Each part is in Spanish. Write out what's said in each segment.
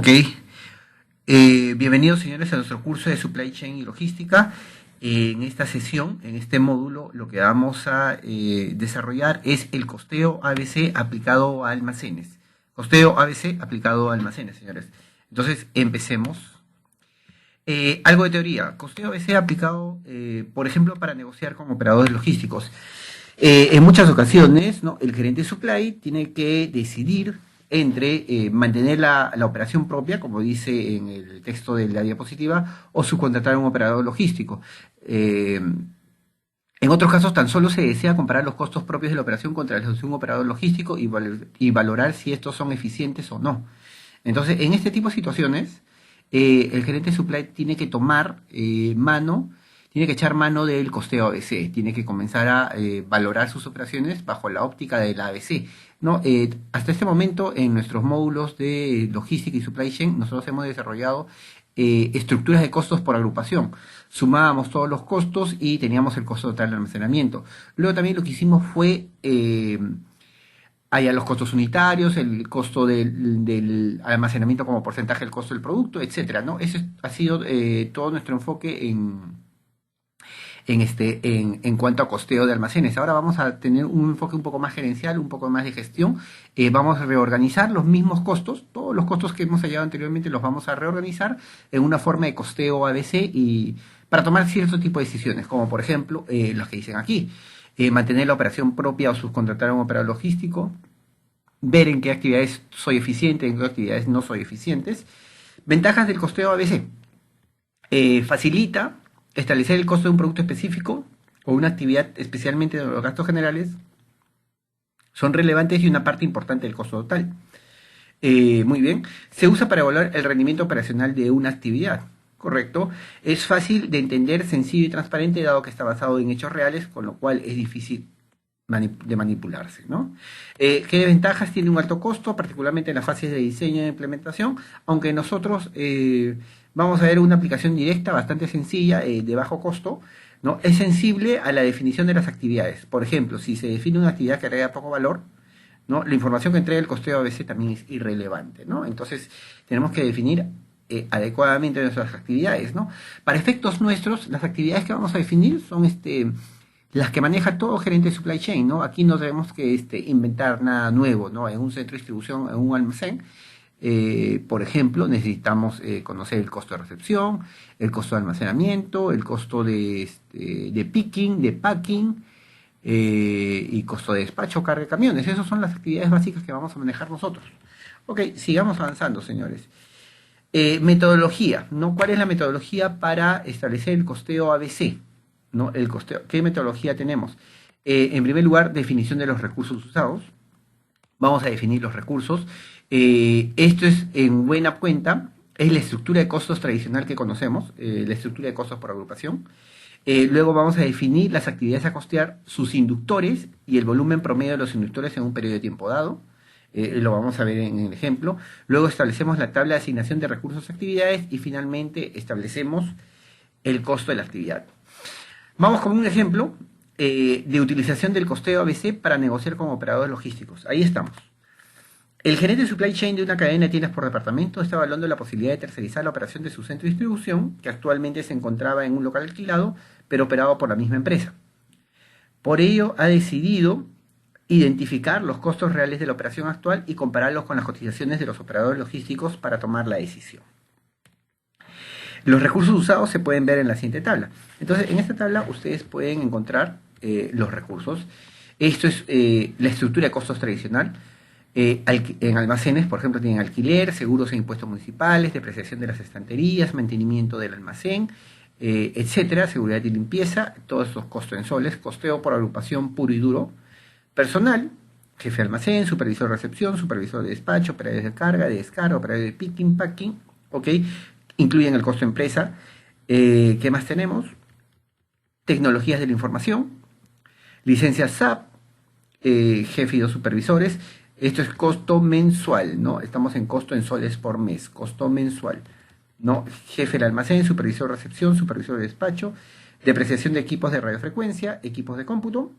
Ok, bienvenidos señores a nuestro curso de Supply Chain y Logística. En esta sesión, en este módulo, lo que vamos a desarrollar es el costeo ABC aplicado a almacenes. Costeo ABC aplicado a almacenes, señores. Entonces, empecemos. Algo de teoría. Costeo ABC aplicado, por ejemplo, para negociar con operadores logísticos. En muchas ocasiones, ¿no?, el gerente de supply tiene que decidir entre mantener la operación propia, como dice en el texto de la diapositiva, o subcontratar a un operador logístico. En otros casos, tan solo se desea comparar los costos propios de la operación contra los de un operador logístico y valorar si estos son eficientes o no. Entonces, en este tipo de situaciones, el gerente de supply tiene que tomar tiene que echar mano del costeo ABC, tiene que comenzar a valorar sus operaciones bajo la óptica de la ABC, ¿no? Hasta este momento, en nuestros módulos de logística y supply chain, nosotros hemos desarrollado estructuras de costos por agrupación. Sumábamos todos los costos y teníamos el costo total de almacenamiento. Luego también lo que hicimos fue los costos unitarios, el costo del almacenamiento como porcentaje del costo del producto, etcétera, ¿no? Ese ha sido todo nuestro enfoque en cuanto a costeo de almacenes. Ahora vamos a tener un enfoque un poco más gerencial, un poco más de gestión. Vamos a reorganizar los mismos costos, todos los costos que hemos hallado anteriormente los vamos a reorganizar en una forma de costeo ABC y para tomar cierto tipo de decisiones, como por ejemplo los que dicen aquí. Mantener la operación propia o subcontratar a un operador logístico, ver en qué actividades soy eficiente, en qué actividades no soy eficientes. Ventajas del costeo ABC. Facilita establecer el costo de un producto específico o una actividad, especialmente de los gastos generales, son relevantes y una parte importante del costo total. Muy bien. Se usa para evaluar el rendimiento operacional de una actividad. Correcto. Es fácil de entender, sencillo y transparente, dado que está basado en hechos reales, con lo cual es difícil de manipularse, ¿no? ¿Qué ventajas tiene un alto costo, particularmente en las fases de diseño e implementación? Aunque nosotros vamos a ver una aplicación directa bastante sencilla, de bajo costo, ¿no? Es sensible a la definición de las actividades. Por ejemplo, si se define una actividad que agrega poco valor, ¿no?, la información que entrega el costeo a veces también es irrelevante, ¿no? Entonces, tenemos que definir adecuadamente nuestras actividades, ¿no? Para efectos nuestros, las actividades que vamos a definir son las que maneja todo gerente de supply chain, ¿no? Aquí no tenemos que inventar nada nuevo, ¿no? En un centro de distribución, en un almacén, por ejemplo, necesitamos conocer el costo de recepción, el costo de almacenamiento, el costo de picking, de packing, y costo de despacho, carga de camiones. Esas son las actividades básicas que vamos a manejar nosotros. Ok, sigamos avanzando, señores. Metodología, ¿no? ¿Cuál es la metodología para establecer el costeo ABC? ¿No? El costeo. ¿Qué metodología tenemos? En primer lugar, definición de los recursos usados. Vamos a definir los recursos. Esto es, en buena cuenta, es la estructura de costos tradicional que conocemos, la estructura de costos por agrupación. Luego vamos a definir las actividades a costear, sus inductores y el volumen promedio de los inductores en un periodo de tiempo dado. Lo vamos a ver en el ejemplo. Luego establecemos la tabla de asignación de recursos a actividades y finalmente establecemos el costo de la actividad. Vamos con un ejemplo de utilización del costeo ABC para negociar con operadores logísticos. Ahí estamos. El gerente de supply chain de una cadena de tiendas por departamento está evaluando la posibilidad de tercerizar la operación de su centro de distribución, que actualmente se encontraba en un local alquilado, pero operado por la misma empresa. Por ello, ha decidido identificar los costos reales de la operación actual y compararlos con las cotizaciones de los operadores logísticos para tomar la decisión. Los recursos usados se pueden ver en la siguiente tabla. Entonces, en esta tabla ustedes pueden encontrar los recursos. Esto es la estructura de costos tradicional. En almacenes, por ejemplo, tienen alquiler, seguros e impuestos municipales, depreciación de las estanterías, mantenimiento del almacén, etcétera, seguridad y limpieza, todos estos costos en soles, costeo por agrupación puro y duro, personal, jefe de almacén, supervisor de recepción, supervisor de despacho, operadores de carga, de descarga, operadores de picking, packing, ¿ok? Incluyen el costo empresa. ¿Qué más tenemos? Tecnologías de la información, licencias SAP, jefe y dos supervisores. Esto es costo mensual, ¿no? Estamos en costo en soles por mes, costo mensual, ¿no? Jefe del almacén, supervisor de recepción, supervisor de despacho, depreciación de equipos de radiofrecuencia, equipos de cómputo,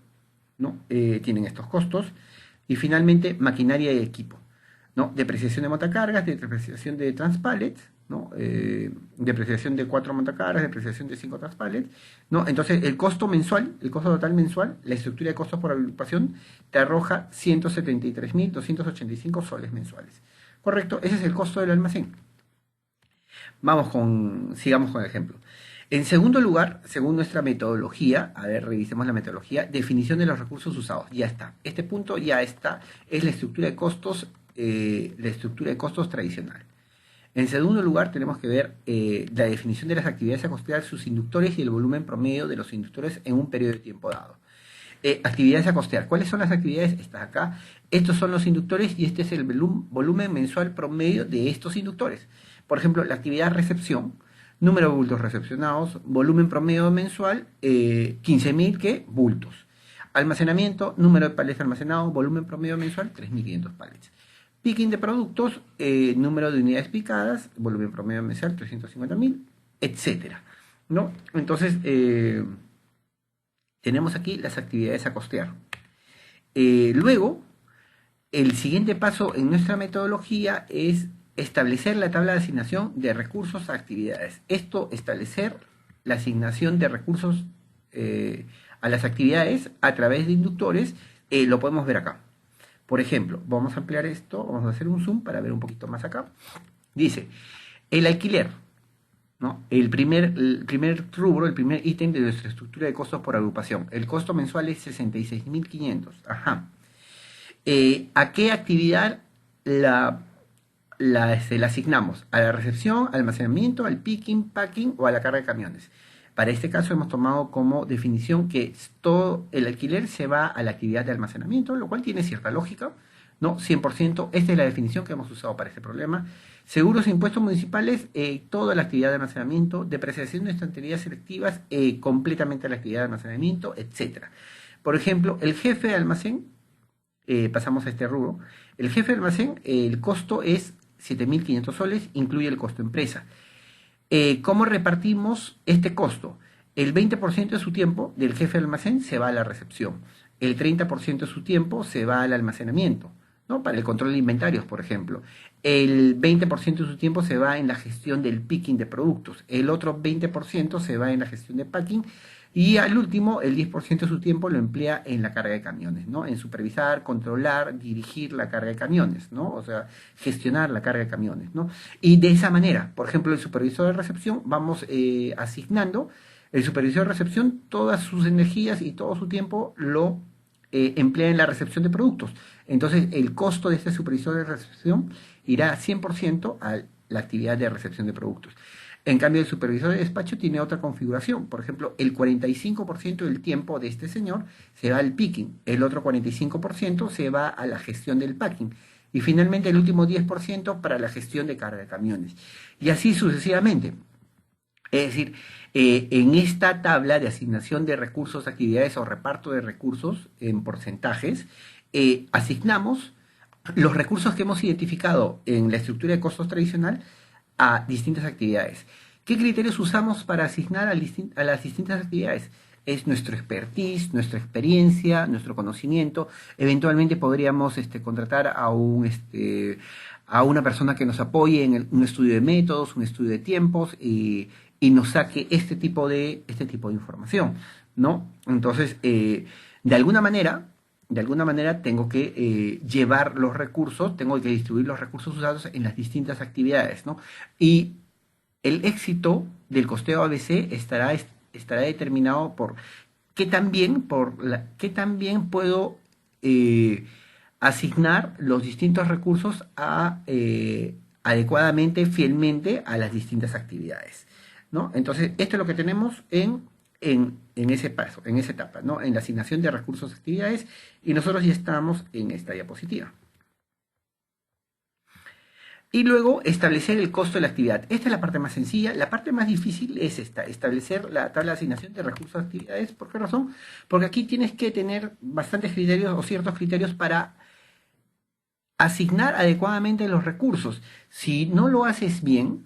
¿no? Tienen estos costos. Y finalmente, maquinaria y equipo. ¿no? Depreciación de montacargas, depreciación de transpallets, ¿no? Depreciación de 4 montacargas, depreciación de 5 transpallets, ¿no? Entonces, el costo mensual, el costo total mensual, la estructura de costos por agrupación, te arroja 173.285 soles mensuales. ¿Correcto? Ese es el costo del almacén. Sigamos con el ejemplo. En segundo lugar, según nuestra metodología, a ver, revisemos la metodología, definición de los recursos usados. Ya está. Este punto ya está. Es la estructura de costos tradicional. En segundo lugar, tenemos que ver la definición de las actividades a costear, sus inductores y el volumen promedio de los inductores en un periodo de tiempo dado. Actividades a costear. ¿Cuáles son las actividades? Estas acá. Estos son los inductores y este es el volumen mensual promedio de estos inductores. Por ejemplo, la actividad recepción, número de bultos recepcionados, volumen promedio mensual, 15.000 ¿qué? Bultos. Almacenamiento, número de palets almacenados, volumen promedio mensual, 3.500 palets. Picking de productos, número de unidades picadas, volumen promedio mensual, 350.000, etcétera, ¿no? Entonces, tenemos aquí las actividades a costear. Luego, el siguiente paso en nuestra metodología es establecer la tabla de asignación de recursos a actividades. Esto, establecer la asignación de recursos a las actividades a través de inductores, lo podemos ver acá. Por ejemplo, vamos a ampliar esto, vamos a hacer un zoom para ver un poquito más acá. Dice, el alquiler, ¿no? El primer rubro, el primer ítem de nuestra estructura de costos por agrupación. El costo mensual es 66.500. Ajá. ¿A qué actividad la asignamos? ¿A la recepción, al almacenamiento, al picking, packing o a la carga de camiones? Para este caso hemos tomado como definición que todo el alquiler se va a la actividad de almacenamiento, lo cual tiene cierta lógica, ¿no? 100%, esta es la definición que hemos usado para este problema. Seguros e impuestos municipales, toda la actividad de almacenamiento, depreciación de estanterías selectivas, completamente la actividad de almacenamiento, etc. Por ejemplo, el jefe de almacén, pasamos a este rubro, el jefe de almacén, el costo es 7.500 soles, incluye el costo empresa. ¿Cómo repartimos este costo? El 20% de su tiempo del jefe de almacén se va a la recepción, el 30% de su tiempo se va al almacenamiento, ¿no? Para el control de inventarios, por ejemplo. El 20% de su tiempo se va en la gestión del picking de productos, el otro 20% se va en la gestión de packing y al último, el 10% de su tiempo lo emplea en la carga de camiones, ¿no? En supervisar, controlar, dirigir la carga de camiones, ¿no? O sea, gestionar la carga de camiones, ¿no? Y de esa manera, por ejemplo, el supervisor de recepción, vamos asignando, el supervisor de recepción, todas sus energías y todo su tiempo lo emplea en la recepción de productos. Entonces, el costo de este supervisor de recepción irá 100% a la actividad de recepción de productos. En cambio, el supervisor de despacho tiene otra configuración. Por ejemplo, el 45% del tiempo de este señor se va al picking, el otro 45% se va a la gestión del packing y finalmente el último 10% para la gestión de carga de camiones. Y así sucesivamente. Es decir, en esta tabla de asignación de recursos, actividades o reparto de recursos en porcentajes, asignamos los recursos que hemos identificado en la estructura de costos tradicional a distintas actividades. ¿Qué criterios usamos para asignar a las distintas actividades? Es nuestro expertise, nuestra experiencia, nuestro conocimiento. Eventualmente podríamos contratar a una persona que nos apoye en un estudio de métodos, un estudio de tiempos y nos saque este tipo de información, ¿no? Entonces, de alguna manera tengo que llevar los recursos, tengo que distribuir los recursos usados en las distintas actividades, ¿no? Y el éxito del costeo ABC estará determinado por qué también puedo asignar los distintos recursos adecuadamente, fielmente a las distintas actividades, ¿no? Entonces, esto es lo que tenemos en ese paso, en esa etapa, ¿no? En la asignación de recursos a actividades, y nosotros ya estamos en esta diapositiva. Y luego establecer el costo de la actividad. Esta es la parte más sencilla. La parte más difícil es esta, establecer la tabla de asignación de recursos a actividades. ¿Por qué razón? Porque aquí tienes que tener bastantes criterios o ciertos criterios para asignar adecuadamente los recursos. Si no lo haces bien,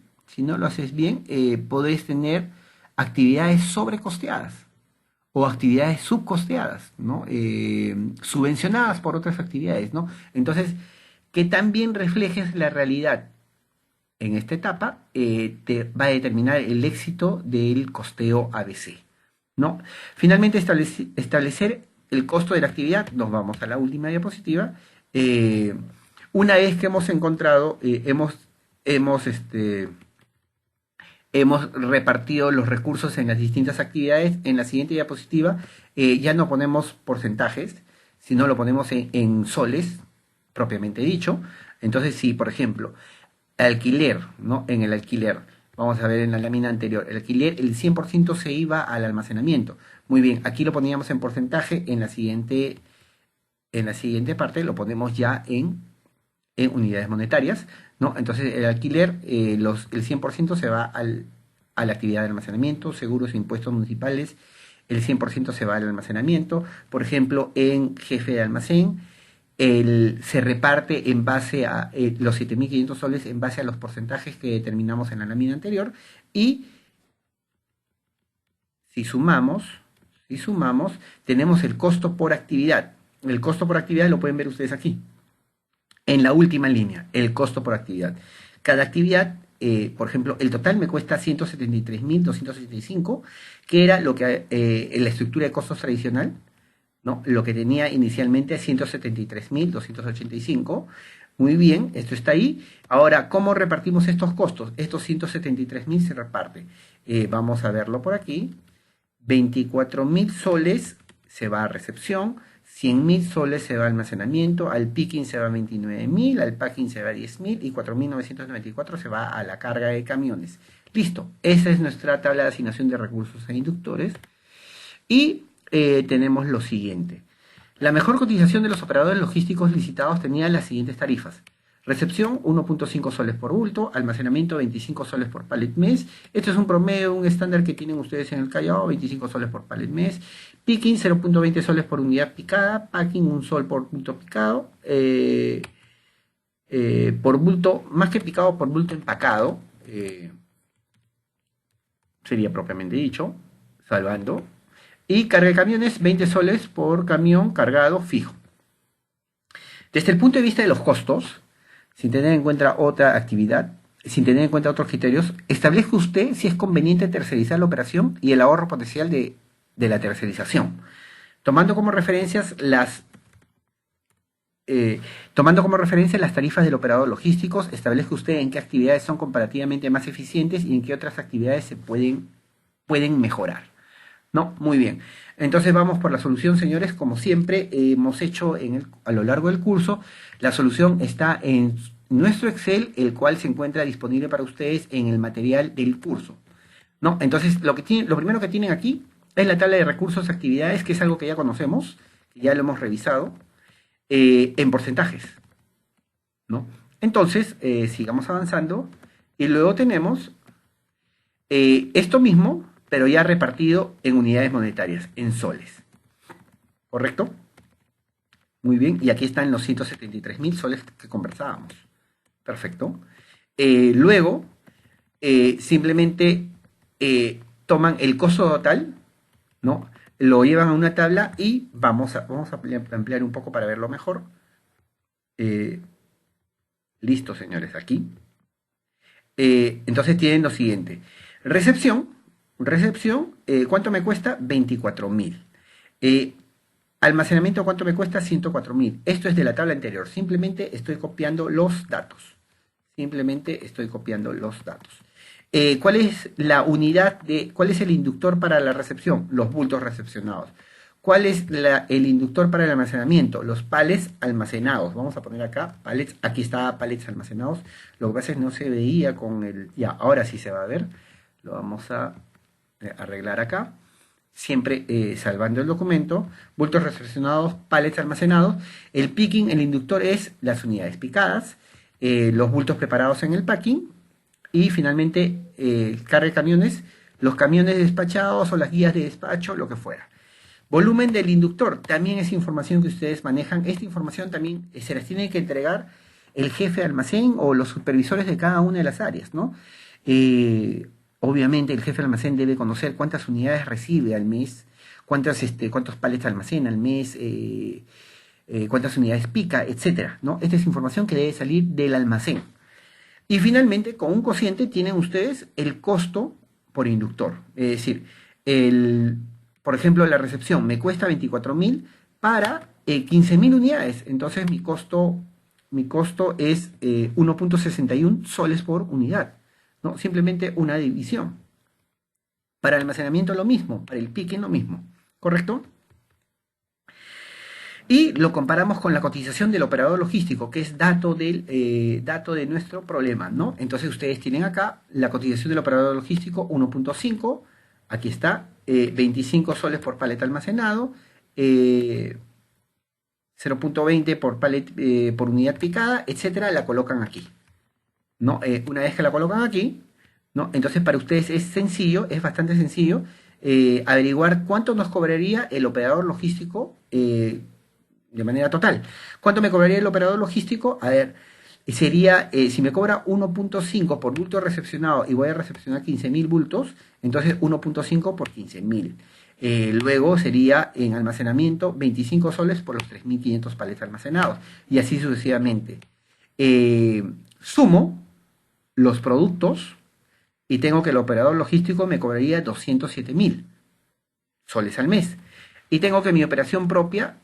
podés tener actividades sobrecosteadas o actividades subcosteadas, ¿no? Subvencionadas por otras actividades, ¿no? Entonces, que también reflejes la realidad en esta etapa, te va a determinar el éxito del costeo ABC, ¿no? Finalmente, establecer el costo de la actividad. Nos vamos a la última diapositiva. Eh, una vez que hemos encontrado, hemos repartido los recursos en las distintas actividades. En la siguiente diapositiva ya no ponemos porcentajes, sino lo ponemos en soles, propiamente dicho. Entonces, si por ejemplo, alquiler, ¿no? En el alquiler, vamos a ver en la lámina anterior, el alquiler, el 100% se iba al almacenamiento. Muy bien, aquí lo poníamos en porcentaje, en la siguiente parte lo ponemos ya en unidades monetarias, ¿no? Entonces el alquiler, el 100% se va a la actividad de almacenamiento, seguros e impuestos municipales, el 100% se va al almacenamiento. Por ejemplo, en jefe de almacén, se reparte en base a los 7.500 soles, en base a los porcentajes que determinamos en la lámina anterior. Y si sumamos, tenemos el costo por actividad. El costo por actividad lo pueden ver ustedes aquí. En la última línea, el costo por actividad. Cada actividad, por ejemplo, el total me cuesta 173.275, que era lo que en la estructura de costos tradicional, ¿no? Lo que tenía inicialmente 173.285. Muy bien, esto está ahí. Ahora, ¿cómo repartimos estos costos? Estos 173.000 se reparte. Vamos a verlo por aquí. 24.000 soles se va a recepción, 100.000 soles se va a almacenamiento, al picking se va 29.000, al packing se va 10.000 y 4.994 se va a la carga de camiones. Listo, esa es nuestra tabla de asignación de recursos a inductores. Y tenemos lo siguiente. La mejor cotización de los operadores logísticos licitados tenía las siguientes tarifas. Recepción, 1.5 soles por bulto. Almacenamiento, 25 soles por pallet mes. Esto es un promedio, un estándar que tienen ustedes en el Callao, 25 soles por pallet mes. Picking, 0.20 soles por unidad picada. Packing, 1 sol por bulto picado. Por bulto, más que picado, por bulto empacado. Sería propiamente dicho, salvando. Y carga de camiones, 20 soles por camión cargado fijo. Desde el punto de vista de los costos, sin tener en cuenta otra actividad, sin tener en cuenta otros criterios, establezca usted si es conveniente tercerizar la operación y el ahorro potencial de la tercerización. Tomando como referencias las tarifas del operador logísticos, establezca usted en qué actividades son comparativamente más eficientes y en qué otras actividades se pueden mejorar. ¿No? Muy bien. Entonces vamos por la solución, señores. Como siempre hemos hecho a lo largo del curso, la solución está en nuestro Excel, el cual se encuentra disponible para ustedes en el material del curso, ¿no? Entonces lo primero que tienen aquí es la tabla de recursos, actividades, que es algo que ya conocemos, que ya lo hemos revisado, en porcentajes, ¿no? Entonces, sigamos avanzando. Y luego tenemos esto mismo, pero ya repartido en unidades monetarias, en soles. ¿Correcto? Muy bien, y aquí están los 173.000 soles que conversábamos. Perfecto. Luego, simplemente toman el costo total, ¿no? Lo llevan a una tabla y vamos a ampliar un poco para verlo mejor. Listo, señores, aquí. Entonces tienen lo siguiente. Recepción, ¿cuánto me cuesta? 24.000. Almacenamiento, ¿cuánto me cuesta? 104.000. Esto es de la tabla anterior. Simplemente estoy copiando los datos. ¿Cuál es la unidad cuál es el inductor para la recepción? Los bultos recepcionados. ¿Cuál es el inductor para el almacenamiento? Los pallets almacenados. Vamos a poner acá pallets. Aquí está pallets almacenados. Lo que pasa es que no se veía con el... Ya, ahora sí se va a ver. Lo vamos a arreglar acá. Siempre salvando el documento. Bultos recepcionados, pallets almacenados. El picking, el inductor es las unidades picadas. Los bultos preparados en el packing. Y finalmente, carga de camiones, los camiones despachados o las guías de despacho, lo que fuera. Volumen del inductor, también es información que ustedes manejan. Esta información también se las tiene que entregar el jefe de almacén o los supervisores de cada una de las áreas, ¿no? Obviamente el jefe de almacén debe conocer cuántas unidades recibe al mes, cuántos pallets almacena al mes, cuántas unidades pica, etcétera, ¿no? Esta es información que debe salir del almacén. Y finalmente, con un cociente tienen ustedes el costo por inductor. Es decir, por ejemplo, la recepción me cuesta 24.000 para 15.000 unidades. Entonces mi costo es 1.61 soles por unidad, ¿no? Simplemente una división. Para almacenamiento lo mismo, para el picking lo mismo, ¿correcto? Y lo comparamos con la cotización del operador logístico, que es dato de nuestro problema, ¿no? Entonces ustedes tienen acá la cotización del operador logístico 1.5, aquí está, 25 soles por paleta almacenado, 0.20 por unidad picada, etcétera, la colocan aquí, ¿no? Una vez que la colocan aquí, ¿no? Entonces para ustedes es sencillo, es bastante sencillo averiguar cuánto nos cobraría el operador logístico de manera total. ¿Cuánto me cobraría el operador logístico? A ver, sería, si me cobra 1.5 por bulto recepcionado y voy a recepcionar 15.000 bultos, entonces 1.5 por 15.000. Luego sería en almacenamiento 25 soles por los 3.500 paletas almacenados y así sucesivamente. Sumo los productos y tengo que el operador logístico me cobraría 207.000 soles al mes. Y tengo que mi operación propia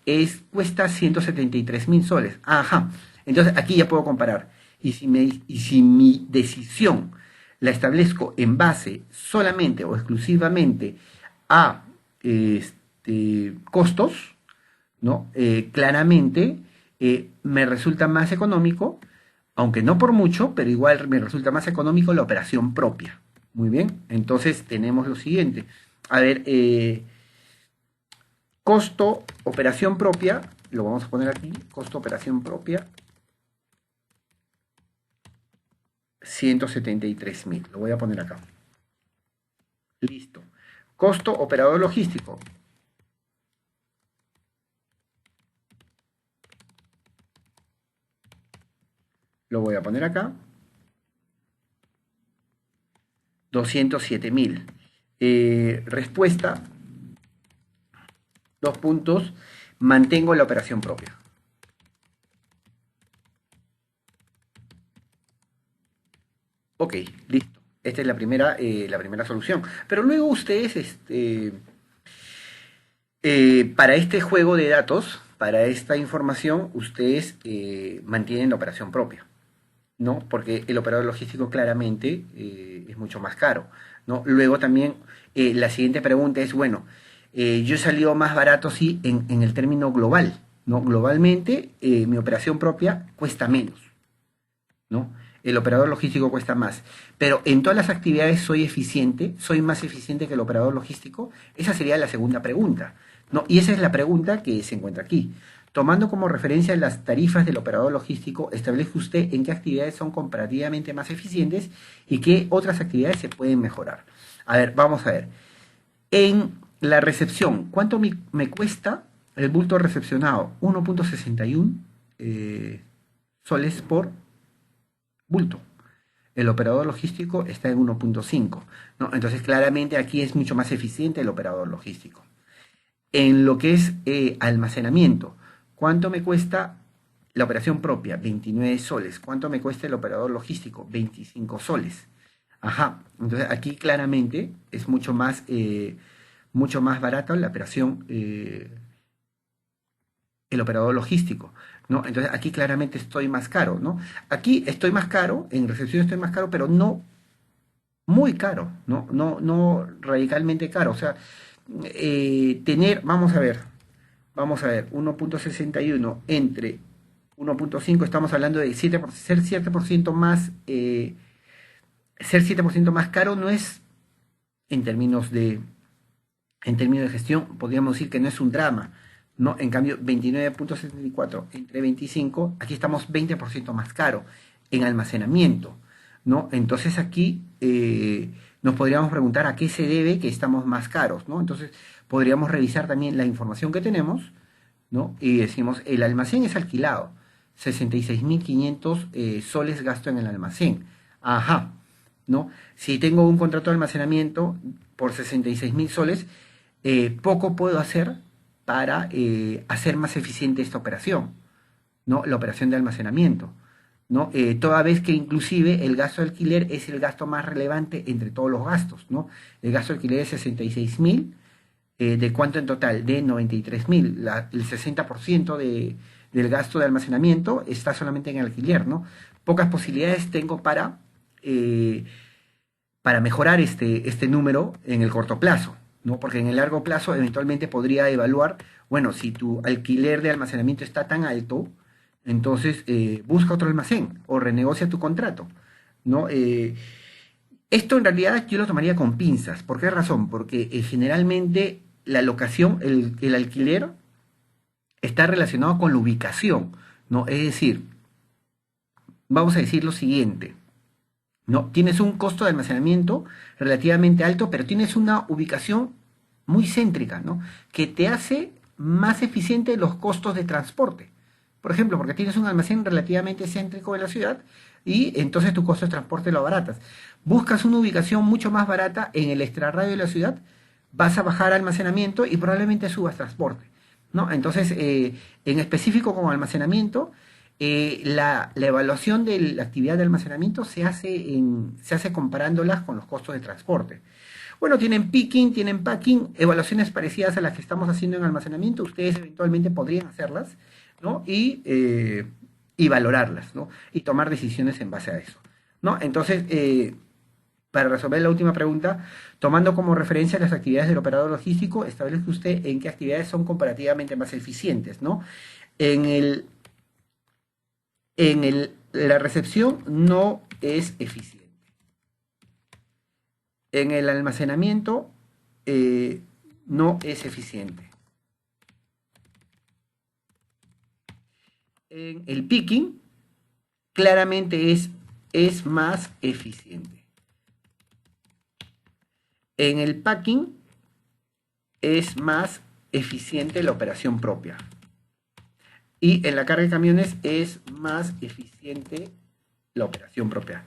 cuesta 173.000 soles. Ajá. Entonces aquí ya puedo comparar. Y si mi decisión la establezco en base solamente o exclusivamente a costos, ¿no? Claramente me resulta más económico, aunque no por mucho, pero igual me resulta más económico la operación propia. Muy bien. Entonces tenemos lo siguiente. A ver, costo operación propia, lo vamos a poner aquí, costo operación propia, 173.000, lo voy a poner acá. Listo. Costo operador logístico. Lo voy a poner acá. 207.000. Respuesta. 2 puntos. Mantengo la operación propia. Ok, listo. Esta es la primera solución. Pero luego ustedes, para este juego de datos, para esta información, ustedes mantienen la operación propia, ¿no? Porque el operador logístico claramente es mucho más caro, ¿no? Luego también la siguiente pregunta es, bueno, yo he salido más barato, sí, en el término global, ¿no? Globalmente, mi operación propia cuesta menos, ¿no? El operador logístico cuesta más. Pero en todas las actividades soy más eficiente que el operador logístico. Esa sería la segunda pregunta, ¿no? Y esa es la pregunta que se encuentra aquí. Tomando como referencia las tarifas del operador logístico, establezca usted en qué actividades son comparativamente más eficientes y qué otras actividades se pueden mejorar. A ver, vamos a ver. En la recepción, ¿cuánto me cuesta el bulto recepcionado? 1.61 soles por bulto. El operador logístico está en 1.5, ¿no? Entonces, claramente aquí es mucho más eficiente el operador logístico. En lo que es almacenamiento, ¿cuánto me cuesta la operación propia? 29 soles. ¿Cuánto me cuesta el operador logístico? 25 soles. Ajá, entonces aquí claramente es mucho más barato la operación, el operador logístico, ¿no? Entonces aquí claramente estoy más caro, ¿no? Aquí estoy más caro, en recepción estoy más caro, pero no muy caro, ¿no? No radicalmente caro. O sea, vamos a ver, 1.61 entre 1.5, estamos hablando de ser 7% más, ser 7% más caro no es, en términos de, en términos de gestión, podríamos decir que no es un drama, ¿no? En cambio, 29.74 entre 25, aquí estamos 20% más caro en almacenamiento, ¿no? Entonces aquí nos podríamos preguntar a qué se debe que estamos más caros, ¿no? Entonces podríamos revisar también la información que tenemos, ¿no? Y decimos, el almacén es alquilado, 66.500 soles gasto en el almacén. Ajá, ¿no? Si tengo un contrato de almacenamiento por 66.000 soles, poco puedo hacer para hacer más eficiente esta operación, ¿no? La operación de almacenamiento, ¿no? Toda vez que inclusive el gasto de alquiler es el gasto más relevante entre todos los gastos, ¿no? El gasto de alquiler es 66.000, ¿de cuánto en total? De 93.000. El 60% del gasto de almacenamiento está solamente en alquiler, ¿no? Pocas posibilidades tengo eh, para mejorar este número en el corto plazo, ¿no? Porque en el largo plazo eventualmente podría evaluar, bueno, si tu alquiler de almacenamiento está tan alto, entonces busca otro almacén o renegocia tu contrato, ¿no? Esto en realidad yo lo tomaría con pinzas. ¿Por qué razón? Porque generalmente la locación, el alquiler, está relacionado con la ubicación, ¿no? Es decir, vamos a decir lo siguiente. ¿No? Tienes un costo de almacenamiento relativamente alto, pero tienes una ubicación muy céntrica, ¿no? Que te hace más eficiente los costos de transporte. Por ejemplo, porque tienes un almacén relativamente céntrico de la ciudad y entonces tu costo de transporte lo abaratas. Buscas una ubicación mucho más barata en el extrarradio de la ciudad, vas a bajar almacenamiento y probablemente subas transporte, ¿no? Entonces, en específico con almacenamiento, la evaluación de la actividad de almacenamiento se hace comparándolas con los costos de transporte. Bueno, tienen picking, tienen packing, evaluaciones parecidas a las que estamos haciendo en almacenamiento. Ustedes eventualmente podrían hacerlas, ¿no? Y valorarlas, ¿no? Y tomar decisiones en base a eso, ¿no? Entonces, para resolver la última pregunta, tomando como referencia las actividades del operador logístico, establezca usted en qué actividades son comparativamente más eficientes, ¿no? En el la recepción no es eficiente. En el almacenamiento no es eficiente. En el picking claramente es más eficiente. En el packing es más eficiente la operación propia. Y en la carga de camiones es más eficiente la operación propia.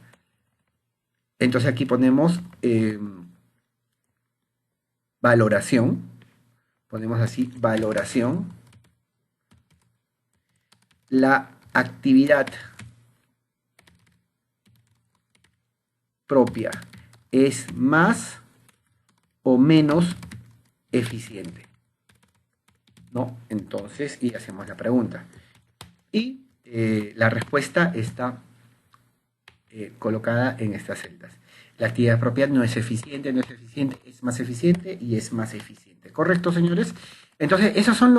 Entonces aquí ponemos valoración. Ponemos así, valoración. La actividad propia es más o menos eficiente, ¿no? Entonces, y hacemos la pregunta. Y la respuesta está colocada en estas celdas. La actividad propia no es eficiente, no es eficiente, es más eficiente y es más eficiente. ¿Correcto, señores? Entonces, esas son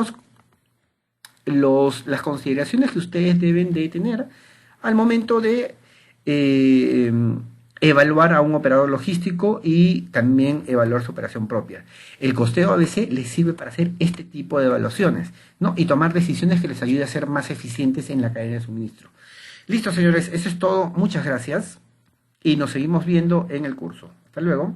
las consideraciones que ustedes deben de tener al momento de evaluar a un operador logístico y también evaluar su operación propia. El costeo ABC les sirve para hacer este tipo de evaluaciones, ¿no? Y tomar decisiones que les ayude a ser más eficientes en la cadena de suministro. Listo, señores, eso es todo. Muchas gracias y nos seguimos viendo en el curso. Hasta luego.